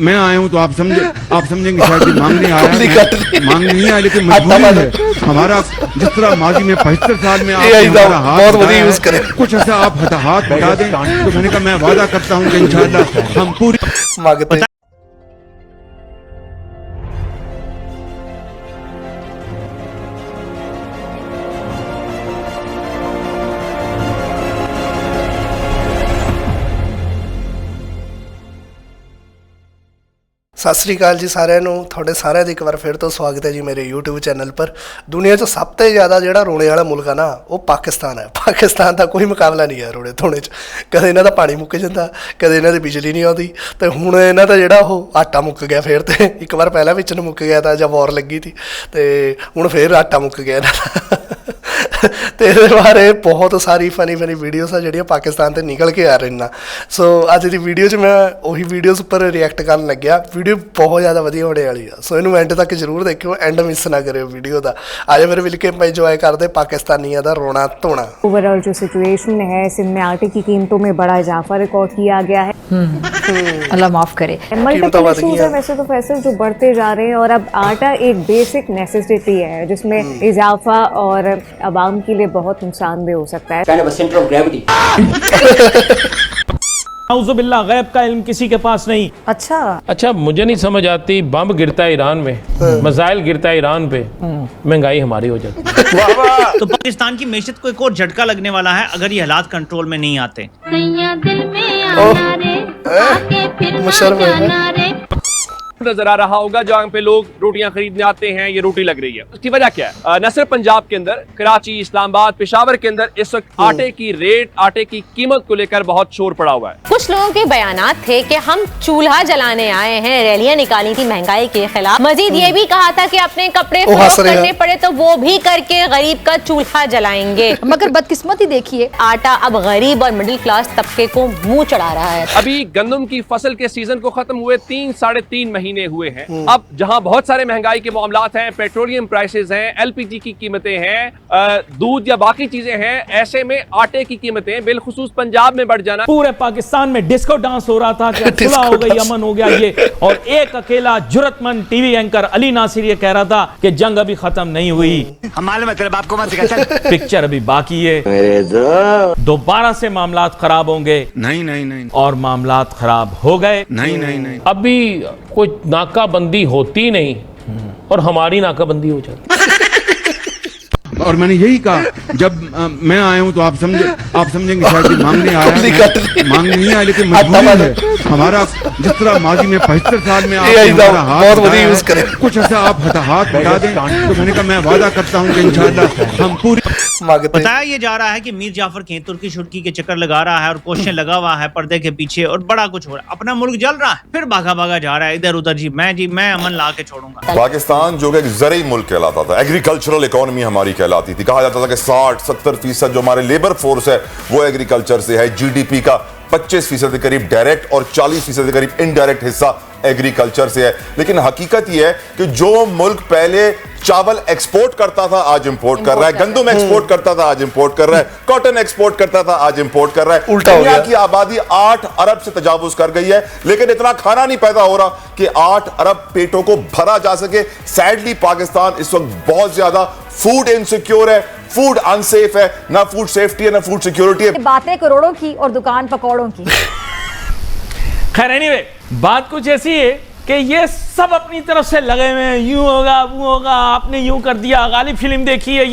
मैं आया हूँ तो आप समझेंगे शायद कि मांगने आया है, मांगने नहीं आया, लेकिन मजबूरी है हमारा। जिस तरह माजी में 75 साल में आपने हमारा हाथ बढ़ाया है, कुछ ऐसा आप हाथ बढ़ा दें तो मैंने कहा मैं वादा करता हूँ कि इंशाअल्लाह हम पूरी मांगते। ਸਤਿ ਸ੍ਰੀ ਅਕਾਲ ਜੀ ਸਾਰਿਆਂ ਨੂੰ। ਤੁਹਾਡੇ ਸਾਰਿਆਂ ਦਾ ਇੱਕ ਵਾਰ ਫਿਰ ਤੋਂ ਸਵਾਗਤ ਹੈ ਜੀ ਮੇਰੇ YouTube ਚੈਨਲ ਪਰ। ਦੁਨੀਆ 'ਚ ਸਭ ਤੋਂ ਜ਼ਿਆਦਾ ਜਿਹੜਾ ਰੋਣੇ ਵਾਲਾ ਮੁਲਕ ਆ ਨਾ ਉਹ ਪਾਕਿਸਤਾਨ ਹੈ। ਪਾਕਿਸਤਾਨ ਦਾ ਕੋਈ ਮੁਕਾਬਲਾ ਨਹੀਂ ਹੈ ਰੋਣੇ ਧੋਣੇ 'ਚ। ਕਦੇ ਇਹਨਾਂ ਦਾ ਪਾਣੀ ਮੁੱਕ ਜਾਂਦਾ, ਕਦੇ ਇਹਨਾਂ ਦੀ ਬਿਜਲੀ ਨਹੀਂ ਆਉਂਦੀ, ਅਤੇ ਹੁਣ ਇਹਨਾਂ ਦਾ ਜਿਹੜਾ ਉਹ ਆਟਾ ਮੁੱਕ ਗਿਆ ਫਿਰ। ਤੇ ਇੱਕ ਵਾਰ ਪਹਿਲਾਂ ਵਿੱਚ ਨੂੰ ਮੁੱਕ ਗਿਆ ਤਾਂ ਜਾਂ ਵਾਰ ਲੱਗੀ ਸੀ, ਅਤੇ ਹੁਣ ਫਿਰ ਆਟਾ ਮੁੱਕ ਗਿਆ ਇਹਨਾਂ ਦਾ। ਅਤੇ ਇਹਦੇ ਬਾਰੇ ਬਹੁਤ ਸਾਰੀ ਫਨੀ ਵੀਡੀਓਜ਼ ਆ ਜਿਹੜੀਆਂ ਪਾਕਿਸਤਾਨ 'ਤੇ ਨਿਕਲ ਕੇ ਆ ਰਹੀਆਂ। ਸੋ ਅੱਜ ਦੀ ਵੀਡੀਓ 'ਚ ਮੈਂ ਉਹੀ ਵੀਡੀਓਜ਼ ਉੱਪਰ ਰਿਐਕਟ ਕਰਨ ਲੱਗਿਆ। ਵੀਡੀਓ ਬਹੁਤ ਜ਼ਿਆਦਾ ਵਧੀਆ ਹੋਣੇ ਵਾਲੀ ਆ, ਸੋ ਇਹਨੂੰ ਐਂਡ ਤੱਕ ਜ਼ਰੂਰ ਦੇਖਿਓ, ਐਂਡ ਮਿਸ ਨਾ ਕਰਿਓ ਵੀਡੀਓ ਦਾ। ਅੱਜ ਮੇਰੇ ਮਿਲ ਕੇ ਆਪਾਂ ਇੰਜੋਏ ਕਰਦੇ पाकिस्तानियों का रोना धोना। ओवरऑल जो सिचुएशन है, सिंध में आटे की कीमतों में बड़ा इजाफा रिकॉर्ड किया गया है। अल्लाह माफ करे। मल्टीपल इशूज है वैसे तो फैसल जो बढ़ते जा रहे हैं, और अब आटा एक बेसिक नेसेसिटी है जिसमें इजाफा और आवाम के लिए बहुत नुकसानदेह हो सकता है। Centre of gravity. नाउज़ुबिल्लाह, गैब का इल्म किसी के पास नहीं। अच्छा मुझे नहीं समझ आती, बम गिरता है ईरान में, मिसाइल गिरता है ईरान पे, महंगाई हमारी हो जाती है। तो पाकिस्तान की मैशत को एक और झटका लगने वाला है अगर ये हालात कंट्रोल में नहीं आते। नजर आ रहा होगा जहाँ पे लोग रोटियां खरीदने आते हैं, ये रोटी लग रही है। उसकी वजह क्या है? न सिर्फ पंजाब के अंदर, कराची, इस्लामाबाद, पेशावर के अंदर इस वक्त आटे की रेट, आटे की कीमत को लेकर बहुत शोर पड़ा हुआ है। कुछ लोगों के बयानात थे कि हम चूल्हा जलाने आए हैं, रैलियां निकाली थी महंगाई के खिलाफ। मजीद ये भी कहा था कि अपने कपड़े फरोख्त करने पड़े तो वो भी करके गरीब का चूल्हा जलाएंगे। मगर बदकिस्मती देखिए, आटा अब गरीब और मिडिल क्लास तबके को मुंह चढ़ा रहा है। अभी गंदम की फसल के सीजन को खत्म हुए 3-3.5 महीने हुए हैं। अब जहां बहुत सारे महंगाई के मामलात हैं, पेट्रोलियम प्राइसेस हैं, एलपीजी की कीमतें हैं, दूध या बाकी चीजें हैं, ऐसे में आटे की कीमतें बिलखुसूस पंजाब में बढ़ जाना। पूरे पाकिस्तान में डिस्को डांस हो रहा था कि सुलह हो गई, अमन हो गया ये, और एक अकेला जुर्रतमंद टीवी एंकर अली नासिर ये कह रहा था कि जंग अभी खत्म नहीं हुई, पिक्चर अभी बाकी है। दोबारा से मामलात खराब होंगे। नहीं और मामलात खराब हो गए। नहीं अभी कोई नाकाबंदी होती नहीं और हमारी नाकाबंदी हो जाती। और मैंने यही कहा जब मैं आया हूँ तो आप समझेंगे शायद कि मांगने आया है, मांगने नहीं आया, लेकिन मजबूरी है हमारा। जिस तरह माजी में 75 साल में आपने हमारा हाथ बढ़ाया है, कुछ ऐसा आप हाथ बढ़ा दें तो मैंने कहा मैं वादा करता हूँ कि इंशाअल्लाह हम पूरी। बताया ये जा रहा है कि मीर जाफर कहीं तुर्की शुर्की के चक्कर लगा रहा है और क्वेश्चन लगा हुआ है पर्दे के पीछे, और बड़ा कुछ हो रहा है। अपना मुल्क जल रहा है, फिर भागा जा रहा है इधर उधर। जी मैं अमन ला के छोड़ूंगा। पाकिस्तान जो कि एक ज़रई मुल्क कहलाता था, एग्रीकल्चरल इकोनॉमी हमारी कहलाती थी। कहा जाता था कि 60-70% जो हमारे लेबर फोर्स है वो एग्रीकल्चर से है। जीडीपी का 25% के करीब डायरेक्ट और 40% के करीब इनडायरेक्ट हिस्सा एग्रीकल्चर से है। लेकिन हकीकत यह है कि जो मुल्क पहले चावल एक्सपोर्ट करता था आज इंपोर्ट कर रहा है, गंदम एक्सपोर्ट करता था आज इंपोर्ट कर रहा है, कॉटन एक्सपोर्ट करता था आज इंपोर्ट कर रहा है। उल्टा हो गया। दुनिया की आबादी 8 अरब से तजावुज कर गई है, लेकिन इतना खाना नहीं पैदा हो रहा कि 8 अरब पेटों को भरा जा सके। सैडली पाकिस्तान इस वक्त बहुत ज्यादा फूड इनसिक्योर है, फूड अनसेफ है, ना फूड सेफ्टी है ना फूड सिक्योरिटी है। बातें करोड़ों की और दुकान पकौड़ों की। खैर एनीवे, बात कुछ ऐसी है कि ये सब अपनी तरफ से लगे हुए हैं, यूं होगा वो होगा, आपने यूं कर दिया, गालिब फिल्म देखी है,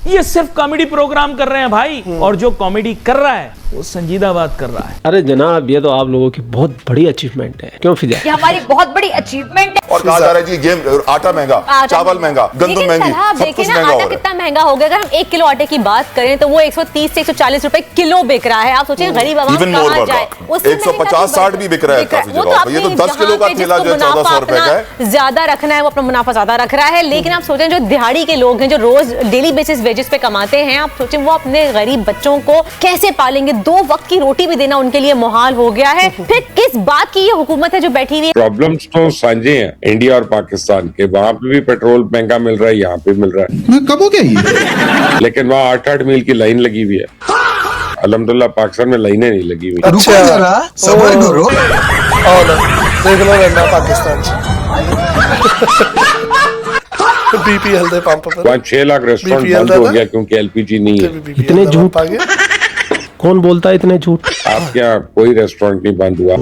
ये सिर्फ कॉमेडी प्रोग्राम कर रहे हैं भाई। और जो कॉमेडी कर रहा है वो संजीदा बात कर रहा है। अरे जनाब, ये तो आप लोगों की बहुत बड़ी अचीवमेंट है। क्यों फिजा? ये हमारी बहुत बड़ी अचीवमेंट है। और कहा जा रहा है जी गेम आटा महंगा, चावल महंगा, गंदम महंगी, सब कुछ महंगा हो रहा है। कितना महंगा हो गया। अगर हम 1 किलो आटे की बात करें तो वो 130 से 140 रुपए किलो बिक रहा है। आप सोचिए गरीब आवाम कहां जाए। 150-60 भी बिक रहा है काफी जगहों पर। ये तो 10 किलो का ठेला जो 1400 रुपए का है, ज्यादा रखना है, वो अपना मुनाफा ज्यादा रख रहा है। लेकिन आप सोचें जो दिहाड़ी के लोग हैं, जो रोज डेली बेसिस वेजेस पे कमाते हैं, आप सोचें वो अपने गरीब बच्चों को कैसे पालेंगे। 2 वक्त की रोटी भी देना उनके लिए मुहाल हो गया है। फिर किस बात की ये हुकूमत है जो बैठी हुई है? प्रॉब्लम्स तो साझे हैं इंडिया और पाकिस्तान के। वहाँ पे भी पेट्रोल महंगा मिल रहा है, यहाँ पे मिल रहा है। कब हो गया लेकिन वहाँ 8-8 मील की लाइन लगी हुई है। अल्हम्दुलिल्लाह पाकिस्तान में लाइनें नहीं लगी हुई। अच्छा, सबर करो। देख लो रहना पाकिस्तान बीपीएल दे पंप पर वहाँ 6 लाख रेस्टोरेंट BPL बंद हो गया क्योंकि एलपीजी नहीं है। इतने झूठ कौन बोलता है इतने झूठ? आपके यहाँ कोई रेस्टोरेंट नहीं बंद हुआ,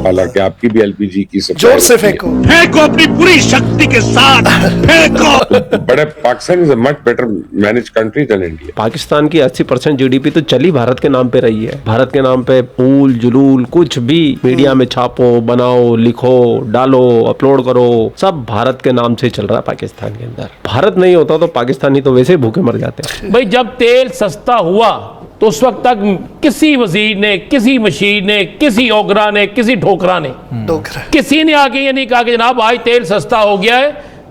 हालांकि आपकी भी एलपीजी की सप्लाई जोर से फेंको अपनी पूरी शक्ति के साथ फेंको। बड़े Pakistan is a much better manage country than India. Pakistan की 80% जीडीपी तो चली भारत के नाम पे रही है। भारत के नाम पे फूल जुलूल कुछ भी मीडिया में छापो, बनाओ, लिखो, डालो, अपलोड करो, सब भारत के नाम से चल रहा है पाकिस्तान के अंदर। भारत नहीं होता तो पाकिस्तानी तो वैसे ही भूखे मर जाते। भाई जब तेल सस्ता हुआ तो उस वक्त तक किसी वजीर ने, किसी मशीर ने, किसी ओगरा ने, किसी ठोकरा ने, किसी ने आके ये नहीं कहा कि जनाब आज तेल सस्ता हो गया है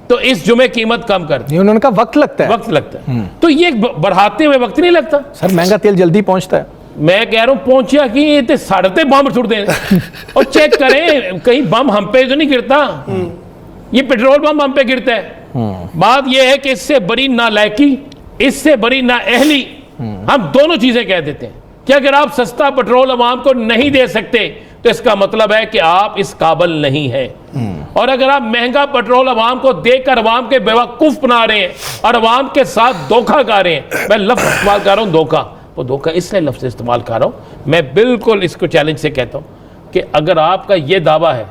तो इस जुमे कीमत कम कर दी। उन्होंने कहा वक्त लगता है, वक्त लगता है। तो ये बढ़ाते हुए वक्त नहीं लगता सर, महंगा तेल जल्दी पहुंचता है। मैं कह रहा हूं पहुंचिया कि ये तो साढ़े बम छुड़ दें और चेक करें कहीं बम हम पे तो नहीं गिरता। ये पेट्रोल बम हम पे गिरता है। बात यह है कि इससे बड़ी नालायकी, इससे बड़ी नाअहली हम दोनों चीजें कह देते हैं कि अगर आप सस्ता पेट्रोल अवाम को नहीं दे सकते तो इसका मतलब है कि आप इस काबिल नहीं है। और अगर आप महंगा पेट्रोल अवाम को देकर अवाम के बेवकूफ बना रहे हैं और अवाम के साथ धोखा कर रहे हैं, मैं लफ्ज इस्तेमाल कर रहा हूं धोखा, वो धोखा इसलिए लफ्ज इस्तेमाल कर रहा हूं, मैं बिल्कुल इसको चैलेंज से कहता हूं कि अगर आपका यह दावा है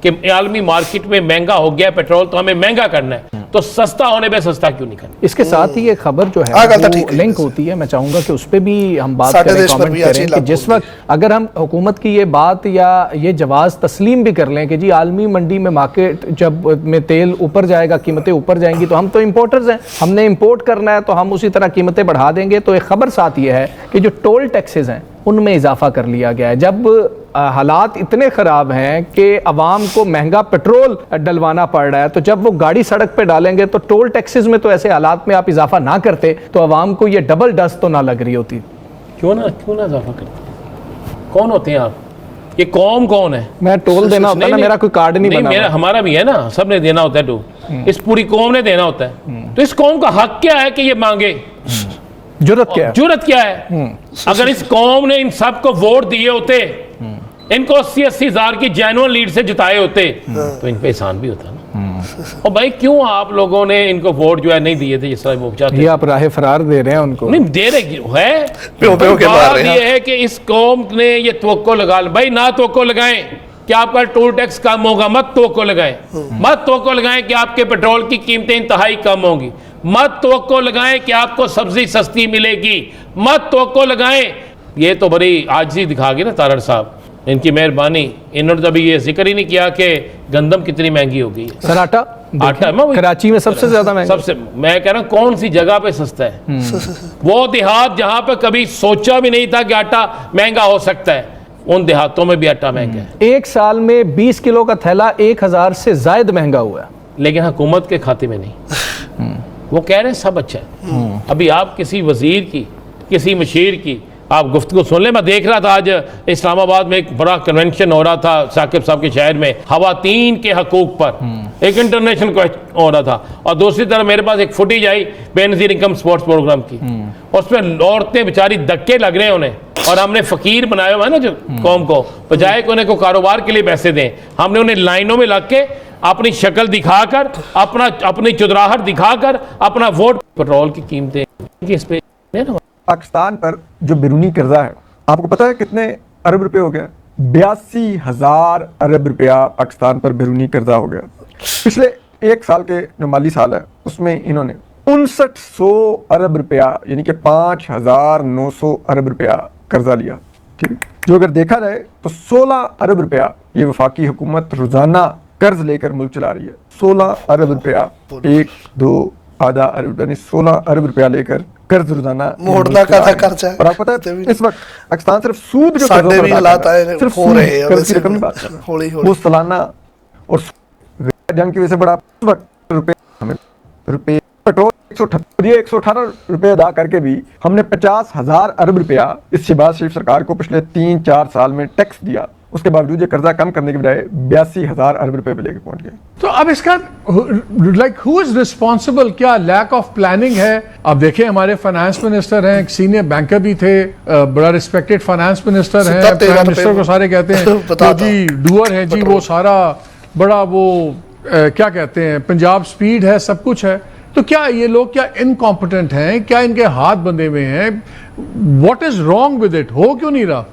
कि आलमी मार्केट में महंगा हो गया पेट्रोल तो हमें महंगा करना है, तो सस्ता होने पे सस्ता क्यों नहीं करना? इसके साथ ही ये खबर जो है वो लिंक होती है। मैं चाहूंगा कि उस पर भी हम बात करें, कमेंट करें कि जिस वक्त अगर हम हुकूमत की ये बात या ये जवाब तस्लीम भी कर लें कि जी आलमी मंडी में मार्केट जब में तेल ऊपर जाएगा, कीमतें ऊपर जाएंगी, तो हम तो इम्पोर्टर्स हैं, हमने इम्पोर्ट करना है तो हम उसी तरह कीमतें बढ़ा देंगे। तो एक खबर साथ ये है कि जो टोल टैक्सेस हैं उनमें इजाफा कर लिया गया है। जब हालात इतने ख़राब हैं कि अवाम को महंगा पेट्रोल डलवाना पड़ रहा है, तो जब वो गाड़ी सड़क पे डालेंगे तो टोल टैक्सेस में तो ऐसे हालात में आप इजाफा ना करते तो अवाम को ये डबल डस्ट तो ना लग रही होती। क्यों ना इजाफा करते? कौन होते हैं आप? ये कौम कौन है? मैं टोल देना होता है ना, मेरा कोई कार्ड नहीं बना। मेरा हमारा भी है ना, सबने देना होता है टोल, इस पूरी कौम ने देना होता है। तो इस कौम का हक क्या है कि ये मांगे? जुर्रत क्या है? जुर्रत क्या है? अगर इस कौम ने इन सब को वोट दिए होते, इनको 80-80 हजार की जेन्युइन लीड से जिताए होते तो इन पे एहसान भी होता ना। और भाई क्यों आप लोगों ने इनको वोट जो है नहीं दिए थे जिस तरह वो चाहते? ये आप राह फरार दे रहे हैं उनको। नहीं दे रहे है, ये है कि इस कौम ने ये तवक्को लगा, भाई ना तवक्को लगाएं कि आपका टोल टैक्स कम होगा, मत तवक्को लगाएं। मत तवक्को लगाएं कि आपके पेट्रोल की कीमतें इंतहाई कम होंगी। मत तवक्को लगाएं कि आपको सब्जी सस्ती मिलेगी। मत तवक्को लगाएं। ये तो बड़ी आजिज़ी दिखा गई ना तारड़ साहब, इनकी मेहरबानी। इन्होंने तो अभी ये जिक्र ही नहीं किया कि गंदम कितनी महंगी हो गई है। सर आटा कराची में सबसे ज्यादा महंगा। सबसे, मैं कह रहा हूँ कौन सी जगह पे सस्ता है? वो देहात जहां पे कभी सोचा भी नहीं था कि आटा महंगा हो सकता है, उन देहातों में भी आटा महंगा है। एक साल में 20 किलो का थैला 1000 से ज्यादा महंगा हुआ है, लेकिन हुकूमत के खाते में नहीं। वो कह रहे हैं सब अच्छा है। अभी आप किसी वजीर की, किसी मशीर की आप गुफ्तगू सुन ले। मैं देख रहा था आज इस्लामाबाद में एक बड़ा कन्वेंशन हो रहा था साकिब साहब के शहर में, खवातीन के हकूक पर एक इंटरनेशनल क्वेश्चन हो रहा था। और दूसरी तरफ मेरे पास एक फुटेज आई बेनजीर इनकम स्पोर्ट्स प्रोग्राम की, उसमें औरतें बेचारी धक्के लग रहे हैं उन्हें, और हमने फकीर बनाया हुआ है ना जो कौम को, बजाय कि उन्हें को कारोबार के लिए पैसे दें, हमने उन्हें लाइनों में लग के अपनी शक्ल दिखाकर, अपनी चुदराहट दिखाकर अपना वोट। पेट्रोल की कीमतें इस पे पाकिस्तान पर जो बैरूनी कर्जा है, आपको पता है कितने अरब रुपए हो गया? 82,000 अरब रुपया पाकिस्तान पर बैरूनी कर्जा हो गया। पिछले एक साल के जो माली साल है उसमें इन्होंने 5900 अरब रुपया यानी कि 5,900 अरब रुपया कर्जा लिया। ठीक, जो अगर देखा जाए तो 16 अरब रुपया ये वफाकी हुकूमत रोजाना कर्ज लेकर मुल्क चला रही है। 16 अरब रुपया, 1-2 आधा अरब यानी 16 अरब रुपया लेकर कर्ज रोजाना मोड़ना का था कर्जा। और आपको पता है इस वक्त पाकिस्तान सिर्फ सूद जो साढ़े भी हालात आए सिर्फ हो रहे हैं, कर्ज की रकम बात कर रहा है वो सालाना, और जंग की वजह से बड़ा रुपए पेट्रोल 118 रुपए अदा करके भी हमने 50,000 अरब रुपया इस शहबाज शरीफ सरकार को पिछले 3-4 साल में टैक्स दिया, उसके बावजूद ये कर्जा कम करने के बजाय 82,000 अरब रुपए पे लेके पहुंच गए। तो अब इसका लाइक हु इज रिस्पॉन्सिबल? क्या लैक ऑफ प्लानिंग है? अब देखें हमारे फाइनेंस मिनिस्टर हैं, एक सीनियर बैंकर भी थे, बड़ा रिस्पेक्टेड फाइनेंस मिनिस्टर हैं, प्राइम मिनिस्टर को सारे कहते हैं तो जी डूअर है जी, वो सारा बड़ा वो क्या कहते हैं पंजाब स्पीड है, सब कुछ है। तो क्या ये लोग क्या इनकॉम्पिटेंट हैं? क्या इनके हाथ बंधे हुए हैं? What is wrong with it? हो क्यों नहीं रहा?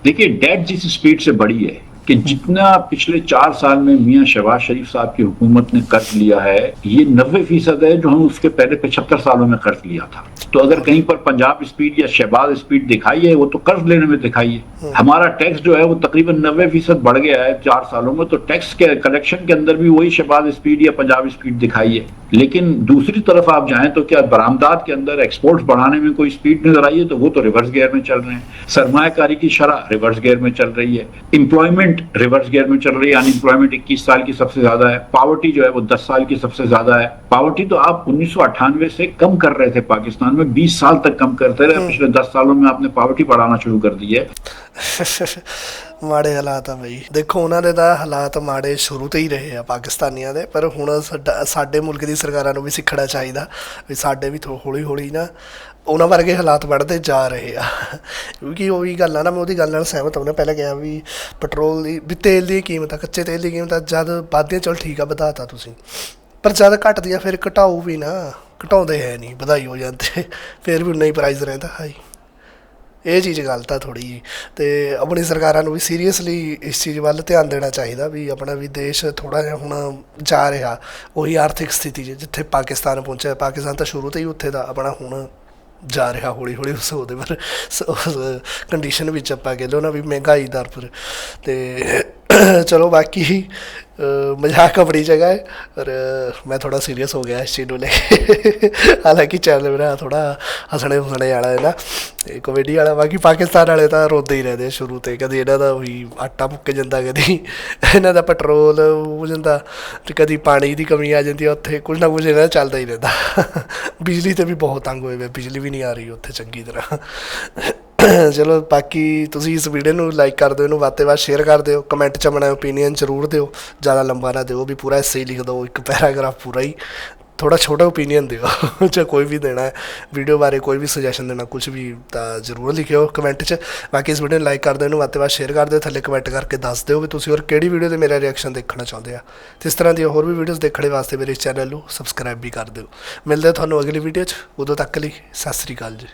देखिए डेट जिस स्पीड से बढ़ी है कि जितना पिछले 4 साल में मियां शहबाज शरीफ साहब की हुकूमत ने कर्ज लिया है, ये 90% है जो हम उसके पहले 75 सालों में कर्ज लिया था। तो अगर कहीं पर पंजाब स्पीड या शहबाज स्पीड दिखाई है, वो तो कर्ज लेने में दिखाई है। हमारा टैक्स जो है वो तकरीबन 90% बढ़ गया है 4 सालों में, तो टैक्स के कलेक्शन के अंदर भी वही शहबाज स्पीड या पंजाब स्पीड दिखाई है। लेकिन दूसरी तरफ आप जाएं तो क्या बरामदात के अंदर एक्सपोर्ट्स बढ़ाने में कोई स्पीड नजर आई है? तो वो तो रिवर्स गियर में चल रहे हैं। सरमायाकारी की शरह रिवर्स गियर में चल रही है, एम्प्लॉयमेंट रिवर्स गियर में चल रही है, अनएम्प्लॉयमेंट 21 साल की सबसे ज्यादा है, पावर्टी जो है वो 10 साल की सबसे ज्यादा है। पावर्टी तो आप 1998 से कम कर रहे थे पाकिस्तान में, 20 साल तक कम करते रहे, पिछले 10 सालों में आपने पावर्टी बढ़ाना शुरू कर दी है। ਮਾੜੇ ਹਾਲਾਤ ਆ ਬਈ। ਦੇਖੋ ਉਹਨਾਂ ਦੇ ਤਾਂ ਹਾਲਾਤ ਮਾੜੇ ਸ਼ੁਰੂ ਤੋਂ ਹੀ ਰਹੇ ਆ ਪਾਕਿਸਤਾਨੀਆਂ ਦੇ, ਪਰ ਹੁਣ ਸਾਡੇ ਮੁਲਕ ਦੀ ਸਰਕਾਰਾਂ ਨੂੰ ਵੀ ਸਿੱਖਣਾ ਚਾਹੀਦਾ ਵੀ ਸਾਡੇ ਵੀ ਹੌਲੀ ਹੌਲੀ ਨਾ ਉਹਨਾਂ ਵਰਗੇ ਹਾਲਾਤ बढ़ते ਜਾ ਰਹੇ ਆ। ਕਿਉਂਕਿ ਉਹੀ ਗੱਲ ਆ ਨਾ, ਮੈਂ ਉਹਦੀ ਗੱਲ ਨਾਲ ਸਹਿਮਤ ਹਾਂ। ਪਹਿਲਾਂ ਕਿਹਾ ਵੀ ਪੈਟਰੋਲ ਦੀ ਵੀ ਤੇਲ ਦੀ ਕੀਮਤ, ਕੱਚੇ ਤੇਲ ਦੀ ਕੀਮਤ ਜਦ ਵੱਧਦੀਆਂ, ਚਲ ਠੀਕ ਆ ਵਧਾਤਾ ਤੁਸੀਂ, ਪਰ ਜਦ ਘਟਦੀਆਂ ਫਿਰ ਘਟਾਓ ਵੀ ਨਾ, ਘਟਾਉਂਦੇ ਹੈ ਨਹੀਂ, ਵਧਾਈ ਹੋ ਜਾਂਦੇ, ਫਿਰ ਵੀ ਉਨਾ ਹੀ ਪ੍ਰਾਈਸ ਰਹਿੰਦਾ ਹਾਈ। ਇਹ ਚੀਜ਼ ਗਲਤ ਆ ਥੋੜ੍ਹੀ ਜਿਹੀ, ਅਤੇ ਆਪਣੀ ਸਰਕਾਰਾਂ ਨੂੰ ਵੀ ਸੀਰੀਅਸਲੀ ਇਸ ਚੀਜ਼ ਵੱਲ ਧਿਆਨ ਦੇਣਾ ਚਾਹੀਦਾ ਵੀ ਆਪਣਾ ਵੀ ਦੇਸ਼ ਥੋੜ੍ਹਾ ਜਿਹਾ ਹੁਣ ਜਾ ਰਿਹਾ ਉਹੀ ਆਰਥਿਕ ਸਥਿਤੀ 'ਚ ਜਿੱਥੇ ਪਾਕਿਸਤਾਨ ਪਹੁੰਚਿਆ। ਪਾਕਿਸਤਾਨ ਤਾਂ ਸ਼ੁਰੂ ਤੋਂ ਹੀ ਉੱਥੇ ਦਾ, ਆਪਣਾ ਹੁਣ ਜਾ ਰਿਹਾ ਹੌਲੀ ਹੌਲੀ ਉਸ ਉਹਦੇ ਪਰ ਉਸ ਕੰਡੀਸ਼ਨ ਵਿੱਚ ਆਪਾਂ ਕਹਿ ਲਓ ਨਾ ਵੀ ਮਹਿੰਗਾਈ ਦਰ ਪਰ। ਅਤੇ ਚਲੋ ਬਾਕੀ मजाक अपनी जगह है, पर मैं थोड़ा सीरियस हो गया इस चीज़ को लेके। हालांकि चैनल मेरा थोड़ा हसने हुसने वाला है ना, कॉमेडी वाला। बाकी पाकिस्तान वाले तो रोंदे ही रहते शुरू से, कभी इन्हों का उही आटा मुक्क जाता, कभी इन्हों का पेट्रोल हो जाता, कभी पानी की कमी आ जाती है, उत्थे कुछ ना कुछ इन्हों चलता ही रहता। बिजली तो भी बहुत तंग हुए, बिजली भी नहीं आ रही उत्थे चंगी तरह। चलो बाकी तुसी इस वीडियो ਨੂੰ ਲਾਈਕ ਕਰ ਦਿਓ, ਇਹਨੂੰ ਵੱਧ ਤੋਂ ਵੱਧ ਸ਼ੇਅਰ ਕਰ ਦਿਓ, ਕਮੈਂਟ 'ਚ ਆਪਣਾ ਓਪੀਨੀਅਨ ਜ਼ਰੂਰ ਦਿਓ, ਜ਼ਿਆਦਾ ਲੰਬਾ ਨਾ ਦਿਓ ਵੀ ਪੂਰਾ ਐਸੇ ਹੀ ਲਿਖ ਦਿਓ, ਇੱਕ ਪੈਰਾਗ੍ਰਾਫ ਪੂਰਾ ਹੀ, थोड़ा छोटा ओपीनियन दिओ। चाहे कोई भी देना है वीडियो बारे, कोई भी सुजैशन देना, कुछ भी तो जरूर लिखियो कमेंट च। बाकी इस वीडियो को लाइक कर दो, ਵੱਧ ਤੋਂ ਵੱਧ शेयर कर दो, थले कमेंट करके दस दो भी तुसीं और किहड़ी वीडियो ते मेरा रिएक्शन देखना चाहते हैं। तो इस तरह दी होर भी वीडियोज़ देखने वास्ते मेरे इस चैनल को सबसक्राइब भी कर दो। मिलते हैं तुहानूं अगली वीडियो च, उदों तक लई सत श्री अकाल जी।